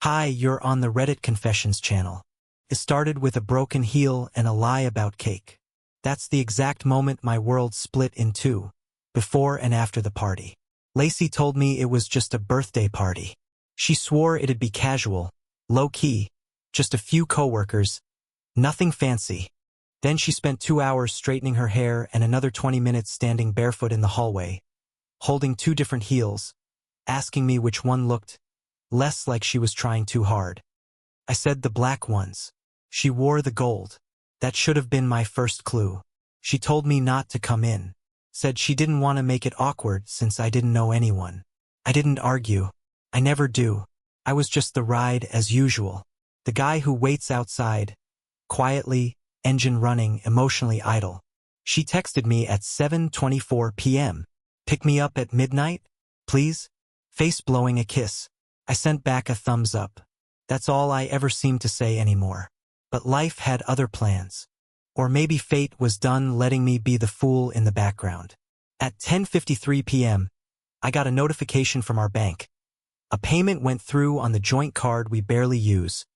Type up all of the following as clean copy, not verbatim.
Hi, you're on the Reddit Confessions channel. It started with a broken heel and a lie about cake. That's the exact moment my world split in two, before and after the party. Lacey told me it was just a birthday party. She swore it'd be casual, low-key, just a few coworkers, nothing fancy. Then she spent 2 hours straightening her hair and another 20 minutes standing barefoot in the hallway, holding two different heels, asking me which one looked less like she was trying too hard. I said the black ones. She wore the gold. That should have been my first clue. She told me not to come in. Said she didn't want to make it awkward since I didn't know anyone. I didn't argue. I never do. I was just the ride as usual. The guy who waits outside, quietly, engine running, emotionally idle. She texted me at 7:24 p.m. Pick me up at midnight, please? Face blowing a kiss. I sent back a thumbs up. That's all I ever seemed to say anymore. But life had other plans. Or maybe fate was done letting me be the fool in the background. At 10:53 p.m., I got a notification from our bank. A payment went through on the joint card we barely use.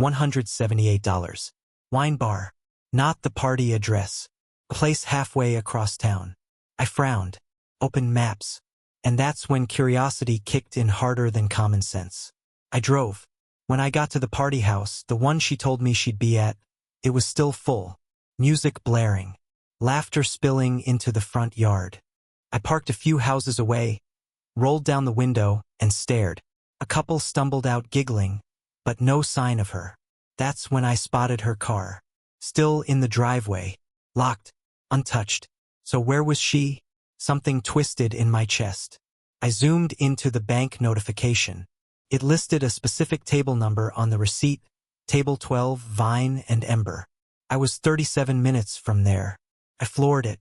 $178. Wine bar. Not the party address. A place halfway across town. I frowned. Opened maps. And that's when curiosity kicked in harder than common sense. I drove. When I got to the party house, the one she told me she'd be at, it was still full. Music blaring. Laughter spilling into the front yard. I parked a few houses away, rolled down the window, and stared. A couple stumbled out giggling, but no sign of her. That's when I spotted her car. Still in the driveway. Locked. Untouched. So where was she? Something twisted in my chest. I zoomed into the bank notification. It listed a specific table number on the receipt, Table 12, Vine and Ember. I was 37 minutes from there. I floored it.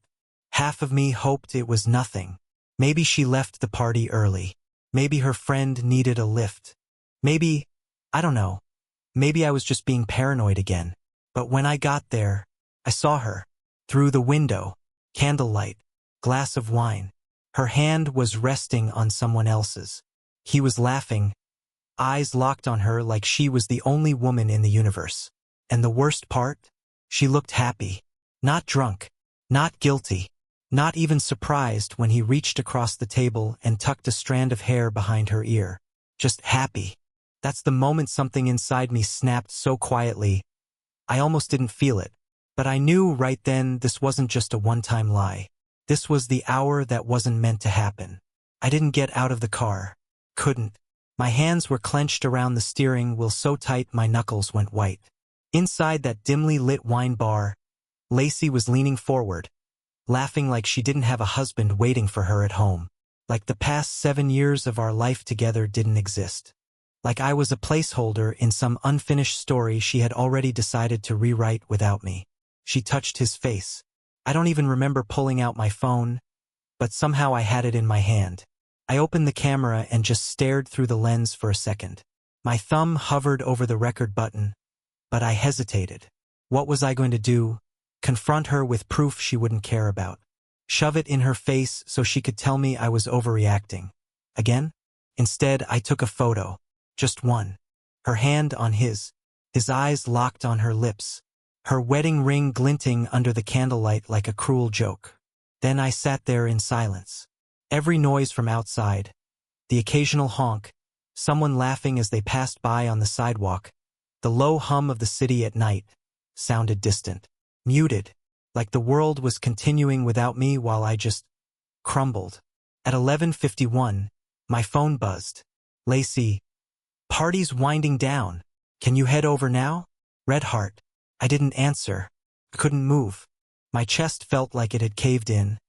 Half of me hoped it was nothing. Maybe she left the party early. Maybe her friend needed a lift. Maybe, I don't know. Maybe I was just being paranoid again. But when I got there, I saw her. Through the window. Candlelight. Glass of wine. Her hand was resting on someone else's. He was laughing. Eyes locked on her like she was the only woman in the universe. And the worst part? She looked happy. Not drunk. Not guilty. Not even surprised when he reached across the table and tucked a strand of hair behind her ear. Just happy. That's the moment something inside me snapped so quietly, I almost didn't feel it. But I knew right then this wasn't just a one-time lie. This was the hour that wasn't meant to happen. I didn't get out of the car. Couldn't. My hands were clenched around the steering wheel so tight my knuckles went white. Inside that dimly lit wine bar, Lacey was leaning forward, laughing like she didn't have a husband waiting for her at home. Like the past 7 years of our life together didn't exist. Like I was a placeholder in some unfinished story she had already decided to rewrite without me. She touched his face. I don't even remember pulling out my phone, but somehow I had it in my hand. I opened the camera and just stared through the lens for a second. My thumb hovered over the record button, but I hesitated. What was I going to do? Confront her with proof she wouldn't care about? Shove it in her face so she could tell me I was overreacting? Again? Instead, I took a photo. Just one. Her hand on his eyes locked on her lips. Her wedding ring glinting under the candlelight like a cruel joke. Then I sat there in silence. Every noise from outside, the occasional honk, someone laughing as they passed by on the sidewalk, the low hum of the city at night, sounded distant, muted, like the world was continuing without me while I just crumbled. At 11:51, my phone buzzed. Lacey, party's winding down. Can you head over now? Red heart. I didn't answer. Couldn't move. My chest felt like it had caved in,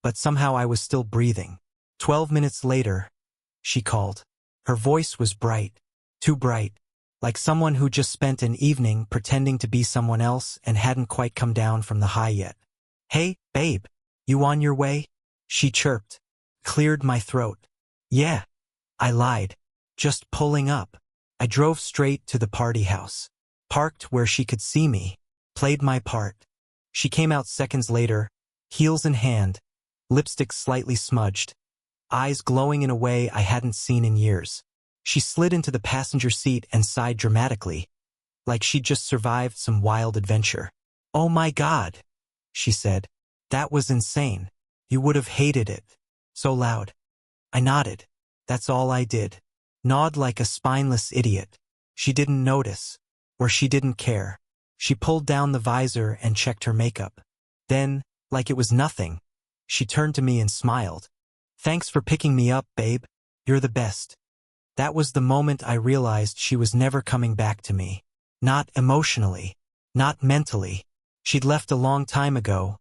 but somehow I was still breathing. 12 minutes later, she called. Her voice was bright. Too bright. Like someone who just spent an evening pretending to be someone else and hadn't quite come down from the high yet. Hey, babe. You on your way? She chirped. Cleared my throat. Yeah. I lied. Just pulling up. I drove straight to the party house. Parked where she could see me. Played my part. She came out seconds later, heels in hand, lipstick slightly smudged, eyes glowing in a way I hadn't seen in years. She slid into the passenger seat and sighed dramatically, like she'd just survived some wild adventure. "Oh my God," she said. "That was insane. You would have hated it." So loud. I nodded. That's all I did. Nod like a spineless idiot. She didn't notice. Or she didn't care. She pulled down the visor and checked her makeup. Then, like it was nothing, she turned to me and smiled. "Thanks for picking me up, babe. You're the best." That was the moment I realized she was never coming back to me. Not emotionally. Not mentally. She'd left a long time ago.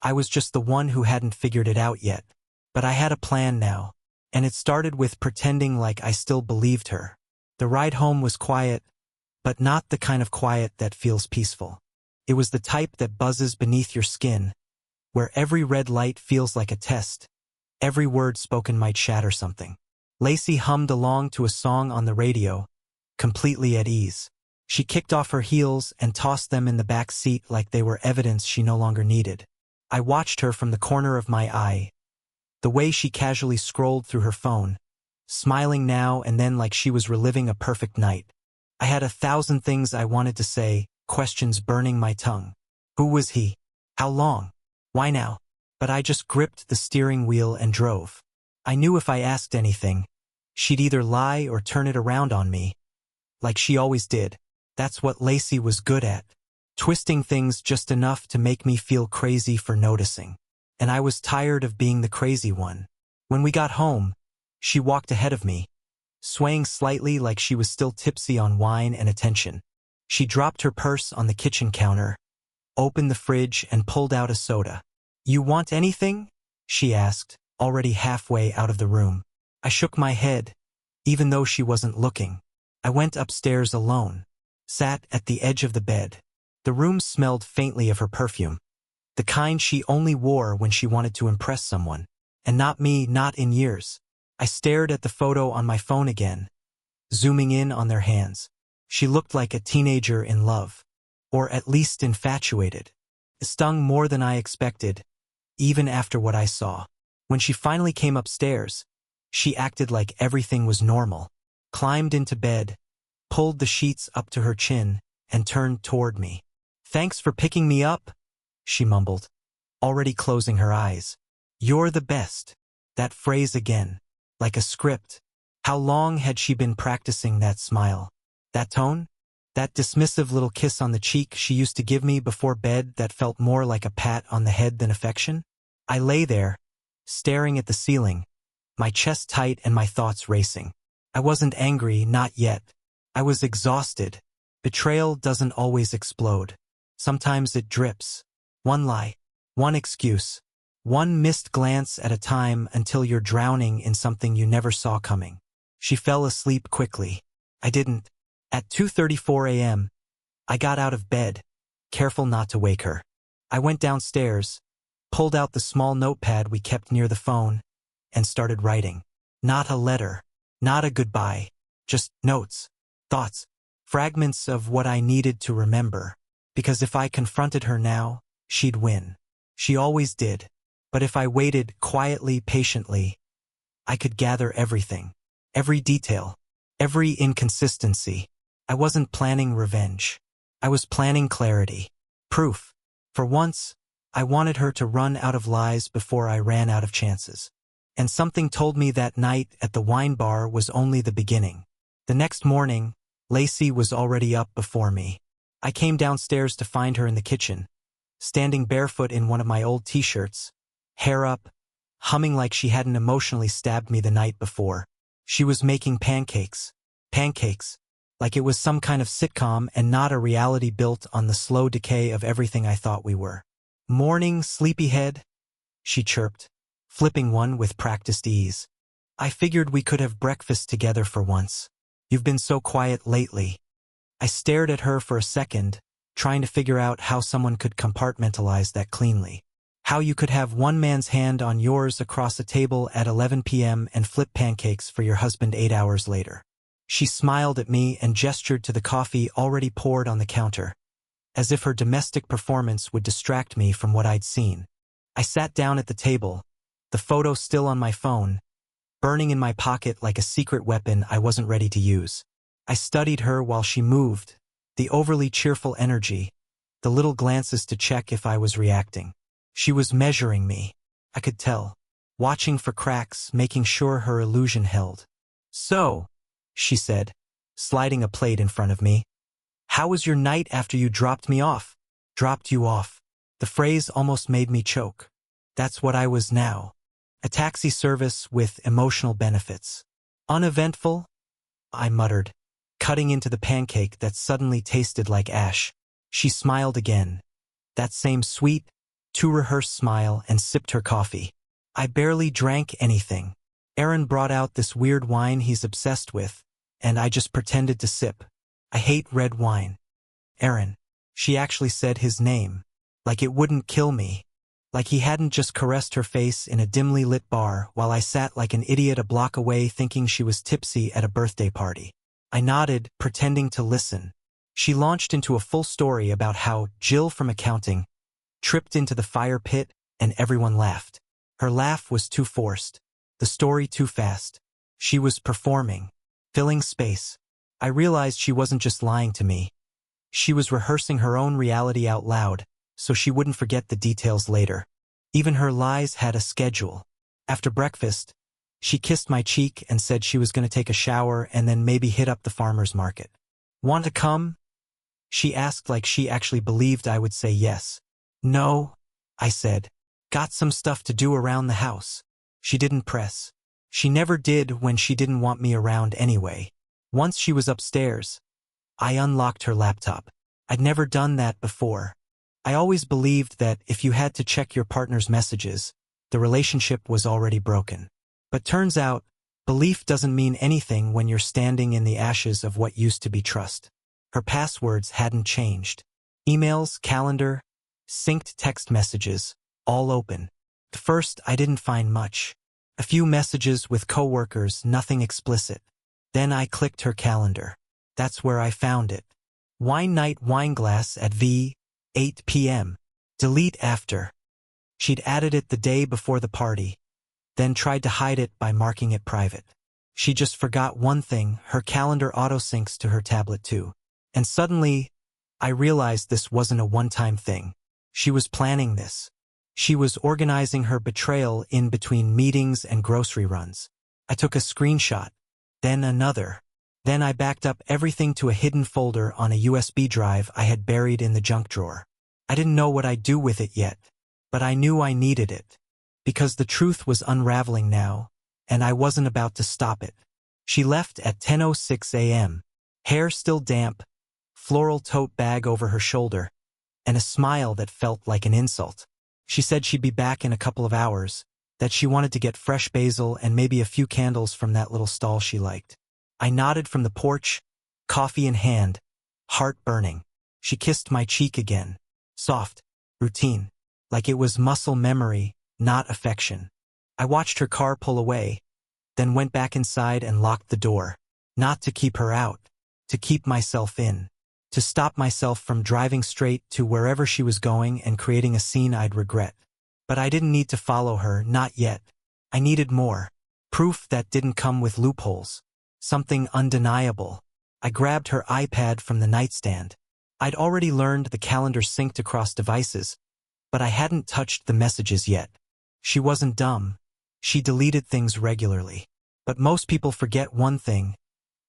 I was just the one who hadn't figured it out yet. But I had a plan now. And it started with pretending like I still believed her. The ride home was quiet, but not the kind of quiet that feels peaceful. It was the type that buzzes beneath your skin, where every red light feels like a test. Every word spoken might shatter something. Lacey hummed along to a song on the radio, completely at ease. She kicked off her heels and tossed them in the back seat like they were evidence she no longer needed. I watched her from the corner of my eye, the way she casually scrolled through her phone, smiling now and then like she was reliving a perfect night. I had 1,000 things I wanted to say, questions burning my tongue. Who was he? How long? Why now? But I just gripped the steering wheel and drove. I knew if I asked anything, she'd either lie or turn it around on me. Like she always did. That's what Lacey was good at. Twisting things just enough to make me feel crazy for noticing. And I was tired of being the crazy one. When we got home, she walked ahead of me, swaying slightly like she was still tipsy on wine and attention. She dropped her purse on the kitchen counter, opened the fridge and pulled out a soda. "You want anything?" she asked, already halfway out of the room. I shook my head, even though she wasn't looking. I went upstairs alone, sat at the edge of the bed. The room smelled faintly of her perfume. The kind she only wore when she wanted to impress someone. And not me, not in years. I stared at the photo on my phone again, zooming in on their hands. She looked like a teenager in love. Or at least infatuated. It stung more than I expected, even after what I saw. When she finally came upstairs, she acted like everything was normal. Climbed into bed, pulled the sheets up to her chin, and turned toward me. "Thanks for picking me up," she mumbled, already closing her eyes. "You're the best." That phrase again, like a script. How long had she been practicing that smile? That tone? That dismissive little kiss on the cheek she used to give me before bed that felt more like a pat on the head than affection? I lay there, staring at the ceiling, my chest tight and my thoughts racing. I wasn't angry, not yet. I was exhausted. Betrayal doesn't always explode. Sometimes it drips. One lie, one excuse, one missed glance at a time until you're drowning in something you never saw coming. She fell asleep quickly. I didn't. At 2:34 a.m., I got out of bed, careful not to wake her. I went downstairs, pulled out the small notepad we kept near the phone, and started writing. Not a letter, not a goodbye, just notes, thoughts, fragments of what I needed to remember. Because if I confronted her now, she'd win. She always did. But if I waited quietly, patiently, I could gather everything. Every detail. Every inconsistency. I wasn't planning revenge. I was planning clarity. Proof. For once, I wanted her to run out of lies before I ran out of chances. And something told me that night at the wine bar was only the beginning. The next morning, Lacey was already up before me. I came downstairs to find her in the kitchen, standing barefoot in one of my old t-shirts, hair up, humming like she hadn't emotionally stabbed me the night before. She was making pancakes. Pancakes. Like it was some kind of sitcom and not a reality built on the slow decay of everything I thought we were. "Morning, sleepyhead," she chirped, flipping one with practiced ease. "I figured we could have breakfast together for once. You've been so quiet lately." I stared at her for a second, trying to figure out how someone could compartmentalize that cleanly. How you could have one man's hand on yours across a table at 11 p.m. and flip pancakes for your husband 8 hours later. She smiled at me and gestured to the coffee already poured on the counter, as if her domestic performance would distract me from what I'd seen. I sat down at the table, the photo still on my phone, burning in my pocket like a secret weapon I wasn't ready to use. I studied her while she moved, the overly cheerful energy, the little glances to check if I was reacting. She was measuring me. I could tell, watching for cracks, making sure her illusion held. "So," she said, sliding a plate in front of me, "how was your night after you dropped me off?" Dropped you off. The phrase almost made me choke. That's what I was now. A taxi service with emotional benefits. Uneventful? I muttered, cutting into the pancake that suddenly tasted like ash. She smiled again. That same sweet, too-rehearsed smile, and sipped her coffee. I barely drank anything. Aaron brought out this weird wine he's obsessed with, and I just pretended to sip. I hate red wine. Aaron. She actually said his name. Like it wouldn't kill me. Like he hadn't just caressed her face in a dimly lit bar while I sat like an idiot a block away thinking she was tipsy at a birthday party. I nodded, pretending to listen. She launched into a full story about how Jill from accounting tripped into the fire pit and everyone laughed. Her laugh was too forced. The story too fast. She was performing. Filling space. I realized she wasn't just lying to me. She was rehearsing her own reality out loud, so she wouldn't forget the details later. Even her lies had a schedule. After breakfast, she kissed my cheek and said she was going to take a shower and then maybe hit up the farmer's market. "Want to come?" She asked like she actually believed I would say yes. "No," I said. "Got some stuff to do around the house." She didn't press. She never did when she didn't want me around anyway. Once she was upstairs, I unlocked her laptop. I'd never done that before. I always believed that if you had to check your partner's messages, the relationship was already broken. But turns out, belief doesn't mean anything when you're standing in the ashes of what used to be trust. Her passwords hadn't changed. Emails, calendar, synced text messages, all open. At first, I didn't find much. A few messages with coworkers, nothing explicit. Then I clicked her calendar. That's where I found it. Wine night wineglass at 8 p.m. Delete after. She'd added it the day before the party, then tried to hide it by marking it private. She just forgot one thing, her calendar auto-syncs to her tablet too. And suddenly, I realized this wasn't a one-time thing. She was planning this. She was organizing her betrayal in between meetings and grocery runs. I took a screenshot, then another. Then I backed up everything to a hidden folder on a USB drive I had buried in the junk drawer. I didn't know what I'd do with it yet, but I knew I needed it. Because the truth was unraveling now, and I wasn't about to stop it. She left at 10:06 a.m., hair still damp, floral tote bag over her shoulder, and a smile that felt like an insult. She said she'd be back in a couple of hours, that she wanted to get fresh basil and maybe a few candles from that little stall she liked. I nodded from the porch, coffee in hand, heart burning. She kissed my cheek again. Soft, routine, like it was muscle memory, not affection. I watched her car pull away, then went back inside and locked the door. Not to keep her out, to keep myself in. To stop myself from driving straight to wherever she was going and creating a scene I'd regret. But I didn't need to follow her, not yet. I needed more. Proof that didn't come with loopholes. Something undeniable. I grabbed her iPad from the nightstand. I'd already learned the calendar synced across devices, but I hadn't touched the messages yet. She wasn't dumb. She deleted things regularly. But most people forget one thing: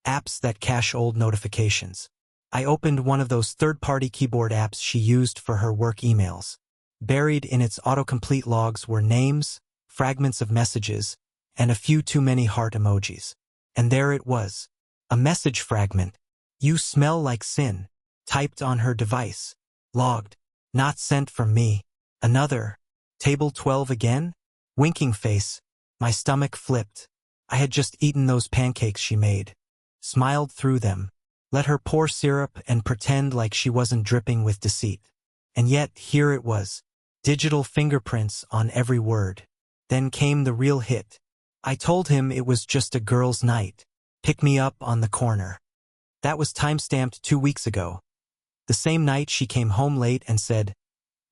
apps that cache old notifications. I opened one of those third-party keyboard apps she used for her work emails. Buried in its autocomplete logs were names, fragments of messages, and a few too many heart emojis. And there it was. A message fragment. "You smell like sin." Typed on her device. Logged. Not sent from me. Another. Table 12 again? Winking face. My stomach flipped. I had just eaten those pancakes she made. Smiled through them. Let her pour syrup and pretend like she wasn't dripping with deceit. And yet, here it was. Digital fingerprints on every word. Then came the real hit. I told him it was just a girls' night. Pick me up on the corner. That was time-stamped 2 weeks ago. The same night she came home late and said,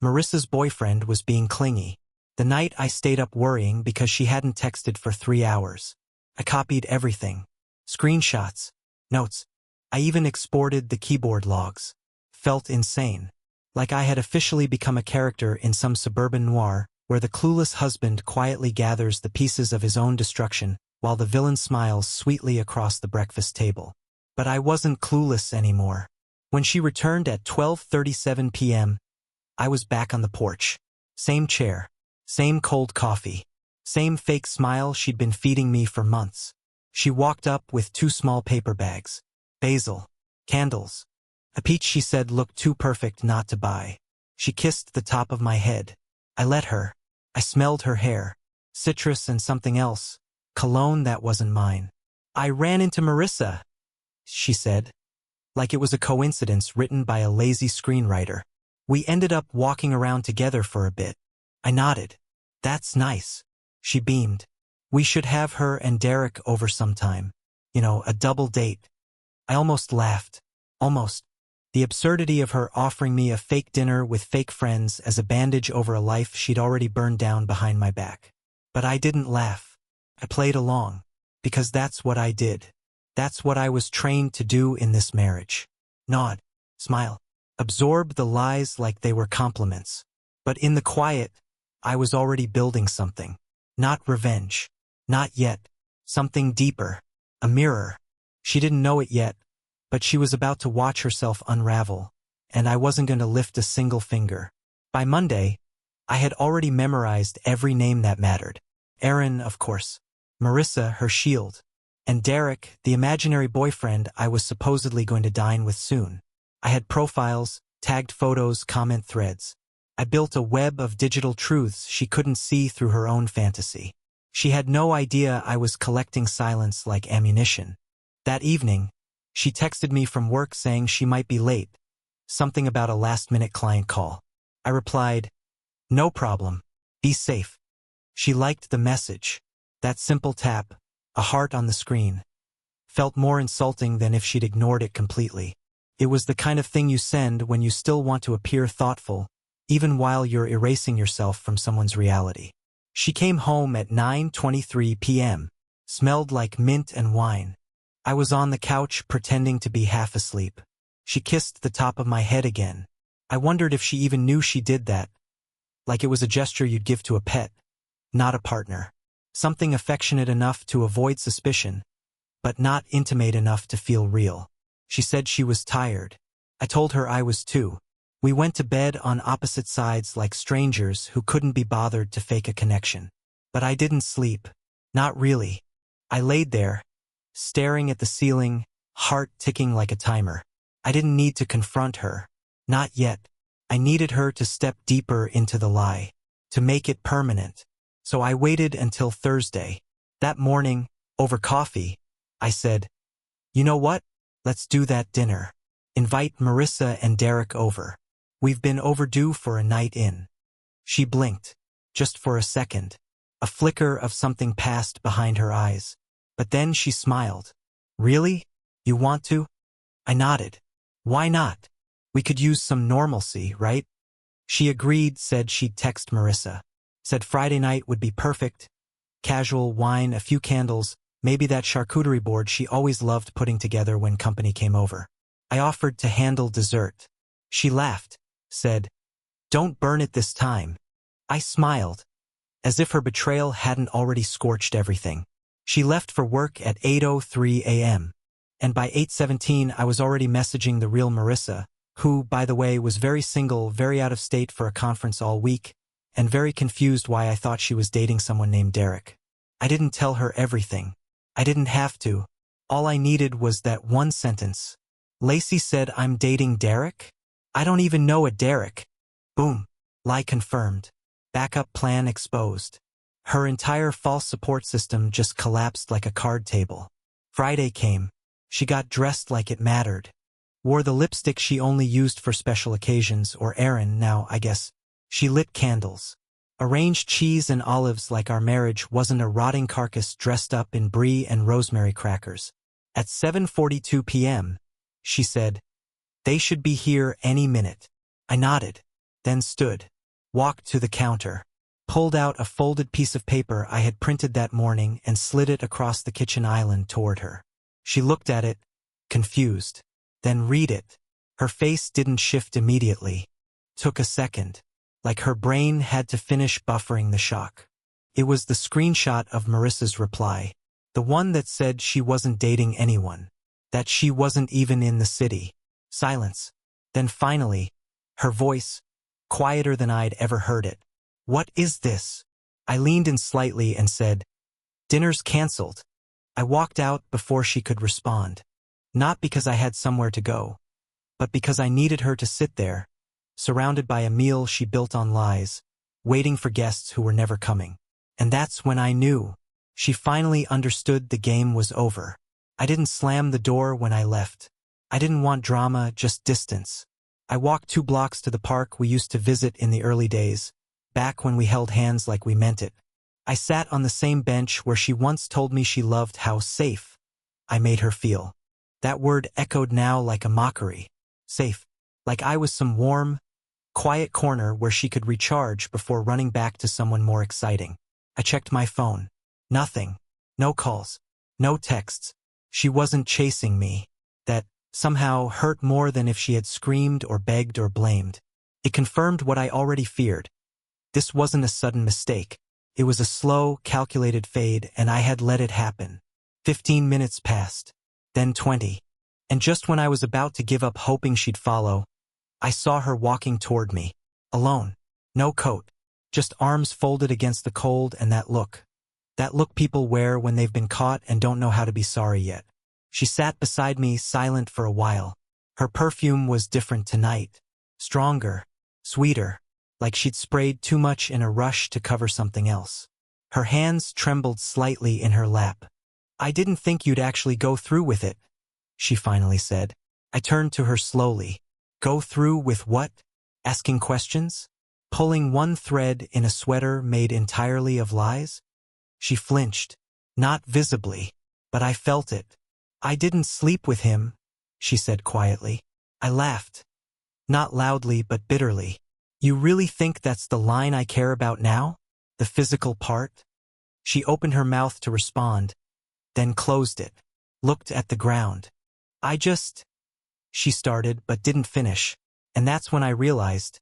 Marissa's boyfriend was being clingy. The night I stayed up worrying because she hadn't texted for 3 hours. I copied everything. Screenshots, notes. I even exported the keyboard logs. Felt insane. Like I had officially become a character in some suburban noir, where the clueless husband quietly gathers the pieces of his own destruction, while the villain smiles sweetly across the breakfast table. But I wasn't clueless anymore. When she returned at 12:37 p.m., I was back on the porch. Same chair. Same cold coffee. Same fake smile she'd been feeding me for months. She walked up with 2 small paper bags. Basil. Candles. A peach she said looked too perfect not to buy. She kissed the top of my head. I let her. I smelled her hair. Citrus and something else. Cologne that wasn't mine. I ran into Marissa, she said. Like it was a coincidence written by a lazy screenwriter. We ended up walking around together for a bit. I nodded. That's nice. She beamed. We should have her and Derek over sometime. A double date. I almost laughed. Almost. The absurdity of her offering me a fake dinner with fake friends as a bandage over a life she'd already burned down behind my back. But I didn't laugh. I played along. Because that's what I did. That's what I was trained to do in this marriage. Nod. Smile. Absorb the lies like they were compliments. But in the quiet, I was already building something. Not revenge. Not yet. Something deeper. A mirror. She didn't know it yet, but she was about to watch herself unravel, and I wasn't going to lift a single finger. By Monday, I had already memorized every name that mattered. Aaron, of course. Marissa, her shield. And Derek, the imaginary boyfriend I was supposedly going to dine with soon. I had profiles, tagged photos, comment threads. I built a web of digital truths she couldn't see through her own fantasy. She had no idea I was collecting silence like ammunition. That evening, she texted me from work saying she might be late. Something about a last-minute client call. I replied, "No problem. Be safe." She liked the message. That simple tap, a heart on the screen, felt more insulting than if she'd ignored it completely. It was the kind of thing you send when you still want to appear thoughtful, even while you're erasing yourself from someone's reality. She came home at 9:23 p.m., smelled like mint and wine. I was on the couch pretending to be half asleep. She kissed the top of my head again. I wondered if she even knew she did that, like it was a gesture you'd give to a pet, not a partner. Something affectionate enough to avoid suspicion, but not intimate enough to feel real. She said she was tired. I told her I was too. We went to bed on opposite sides like strangers who couldn't be bothered to fake a connection. But I didn't sleep. Not really. I laid there, staring at the ceiling, heart ticking like a timer. I didn't need to confront her. Not yet. I needed her to step deeper into the lie, to make it permanent. So I waited until Thursday. That morning, over coffee, I said, "You know what? Let's do that dinner. Invite Marissa and Derek over. We've been overdue for a night in." She blinked, just for a second. A flicker of something passed behind her eyes. But then she smiled. "Really? You want to?" I nodded. "Why not? We could use some normalcy, right?" She agreed, said she'd text Marissa. Said Friday night would be perfect. Casual, wine, a few candles, maybe that charcuterie board she always loved putting together when company came over. I offered to handle dessert. She laughed, said, "Don't burn it this time." I smiled, as if her betrayal hadn't already scorched everything. She left for work at 8:03 a.m. And by 8:17 I was already messaging the real Marissa, who, by the way, was very single, very out of state for a conference all week, and very confused why I thought she was dating someone named Derek. I didn't tell her everything. I didn't have to. All I needed was that one sentence. "Lacey said I'm dating Derek? I don't even know a Derek." Boom. Lie confirmed. Backup plan exposed. Her entire false support system just collapsed like a card table. Friday came. She got dressed like it mattered. Wore the lipstick she only used for special occasions, or Aaron now, I guess. She lit candles. Arranged cheese and olives like our marriage wasn't a rotting carcass dressed up in brie and rosemary crackers. At 7:42 p.m., she said, "They should be here any minute." I nodded, then stood, walked to the counter, pulled out a folded piece of paper I had printed that morning and slid it across the kitchen island toward her. She looked at it, confused. Then read it. Her face didn't shift immediately. Took a second. Like her brain had to finish buffering the shock. It was the screenshot of Marissa's reply. The one that said she wasn't dating anyone. That she wasn't even in the city. Silence. Then finally, her voice, quieter than I'd ever heard it. "What is this?" I leaned in slightly and said, "Dinner's canceled." I walked out before she could respond. Not because I had somewhere to go, but because I needed her to sit there, surrounded by a meal she built on lies, waiting for guests who were never coming. And that's when I knew. She finally understood the game was over. I didn't slam the door when I left. I didn't want drama, just distance. I walked 2 blocks to the park we used to visit in the early days, back when we held hands like we meant it. I sat on the same bench where she once told me she loved how safe I made her feel. That word echoed now like a mockery. Safe. Like I was some warm, quiet corner where she could recharge before running back to someone more exciting. I checked my phone. Nothing. No calls. No texts. She wasn't chasing me. That somehow hurt more than if she had screamed or begged or blamed. It confirmed what I already feared. This wasn't a sudden mistake. It was a slow, calculated fade, and I had let it happen. 15 minutes passed. Then 20. And just when I was about to give up hoping she'd follow, I saw her walking toward me. Alone. No coat. Just arms folded against the cold, and that look. That look people wear when they've been caught and don't know how to be sorry yet. She sat beside me, silent for a while. Her perfume was different tonight. Stronger. Sweeter. Like she'd sprayed too much in a rush to cover something else. Her hands trembled slightly in her lap. "I didn't think you'd actually go through with it," she finally said. I turned to her slowly. Go through with what? Asking questions? Pulling one thread in a sweater made entirely of lies? She flinched. Not visibly, but I felt it. "I didn't sleep with him," she said quietly. I laughed. Not loudly but bitterly. "You really think that's the line I care about now? The physical part?" She opened her mouth to respond, then closed it. Looked at the ground. She started but didn't finish, and that's when I realized.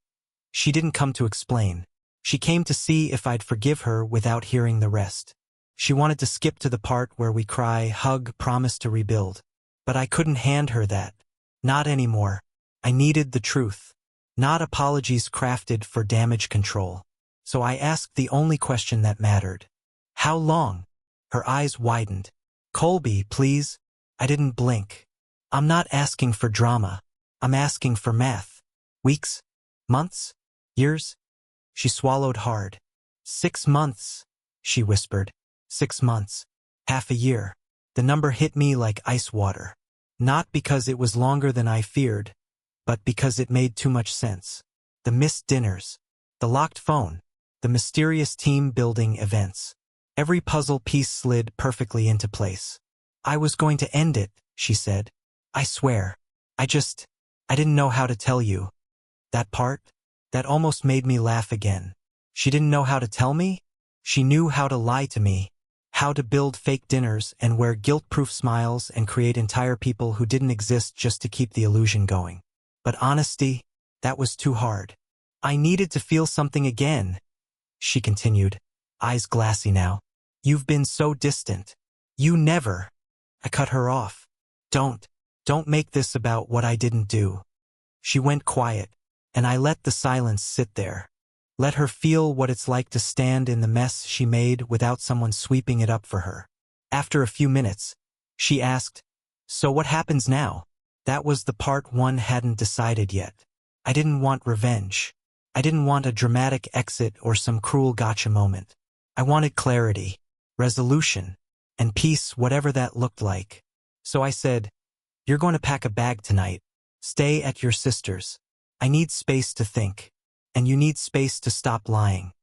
She didn't come to explain. She came to see if I'd forgive her without hearing the rest. She wanted to skip to the part where we cry, hug, promise to rebuild. But I couldn't hand her that. Not anymore. I needed the truth. Not apologies crafted for damage control. So I asked the only question that mattered. "How long?" Her eyes widened. "Colby, please." I didn't blink. "I'm not asking for drama. I'm asking for math. Weeks? Months? Years?" She swallowed hard. 6 months, she whispered. 6 months. Half a year. The number hit me like ice water. Not because it was longer than I feared, but because it made too much sense. The missed dinners. The locked phone. The mysterious team-building events. Every puzzle piece slid perfectly into place. "I was going to end it," she said. "I swear. I didn't know how to tell you." That part? That almost made me laugh again. She didn't know how to tell me? She knew how to lie to me. How to build fake dinners and wear guilt-proof smiles and create entire people who didn't exist just to keep the illusion going. But honesty, that was too hard. "I needed to feel something again," she continued, eyes glassy now. "You've been so distant. You never." I cut her off. Don't make this about what I didn't do." She went quiet, and I let the silence sit there. Let her feel what it's like to stand in the mess she made without someone sweeping it up for her. After a few minutes, she asked, "So what happens now?" That was the part one hadn't decided yet. I didn't want revenge. I didn't want a dramatic exit or some cruel gotcha moment. I wanted clarity, resolution, and peace, whatever that looked like. So I said, "You're going to pack a bag tonight. Stay at your sister's. I need space to think. And you need space to stop lying."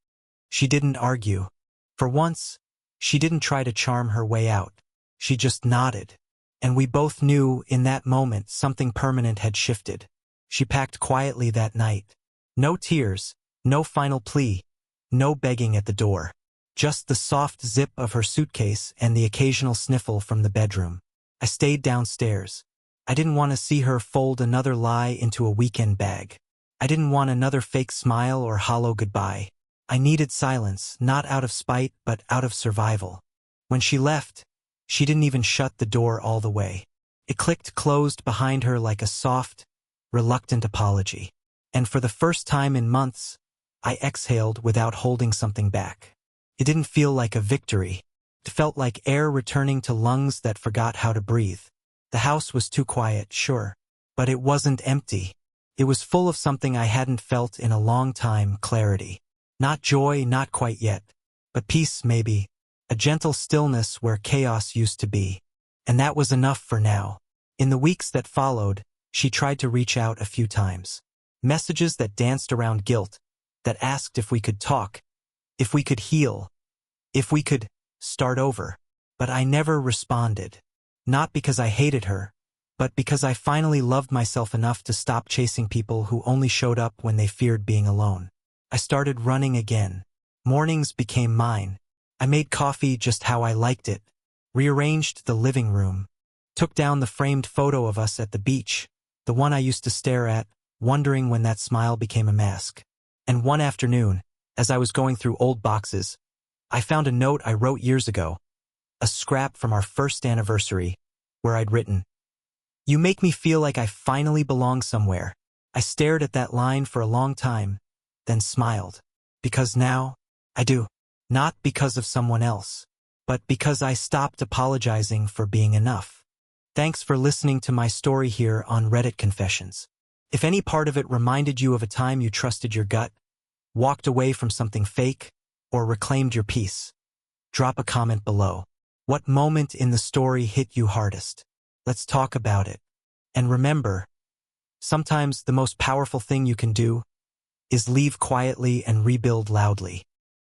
She didn't argue. For once, she didn't try to charm her way out. She just nodded. And we both knew in that moment something permanent had shifted. She packed quietly that night. No tears, no final plea. No begging at the door. Just the soft zip of her suitcase and the occasional sniffle from the bedroom. I stayed downstairs. I didn't want to see her fold another lie into a weekend bag. I didn't want another fake smile or hollow goodbye. I needed silence, not out of spite, but out of survival. When she left, she didn't even shut the door all the way. It clicked closed behind her like a soft, reluctant apology. And for the first time in months, I exhaled without holding something back. It didn't feel like a victory. It felt like air returning to lungs that forgot how to breathe. The house was too quiet, sure, but it wasn't empty. It was full of something I hadn't felt in a long time, clarity. Not joy, not quite yet, but peace maybe, a gentle stillness where chaos used to be. And that was enough for now. In the weeks that followed, she tried to reach out a few times. Messages that danced around guilt, that asked if we could talk, if we could heal, if we could start over. But I never responded. Not because I hated her, but because I finally loved myself enough to stop chasing people who only showed up when they feared being alone. I started running again. Mornings became mine. I made coffee just how I liked it, rearranged the living room, took down the framed photo of us at the beach, the one I used to stare at, wondering when that smile became a mask. And one afternoon, as I was going through old boxes, I found a note I wrote years ago, a scrap from our first anniversary, where I'd written, "You make me feel like I finally belong somewhere." I stared at that line for a long time, then smiled. Because now, I do. Not because of someone else, but because I stopped apologizing for being enough. Thanks for listening to my story here on Reddit Confessions. If any part of it reminded you of a time you trusted your gut, walked away from something fake, or reclaimed your peace, drop a comment below. What moment in the story hit you hardest? Let's talk about it. And remember, sometimes the most powerful thing you can do is leave quietly and rebuild loudly.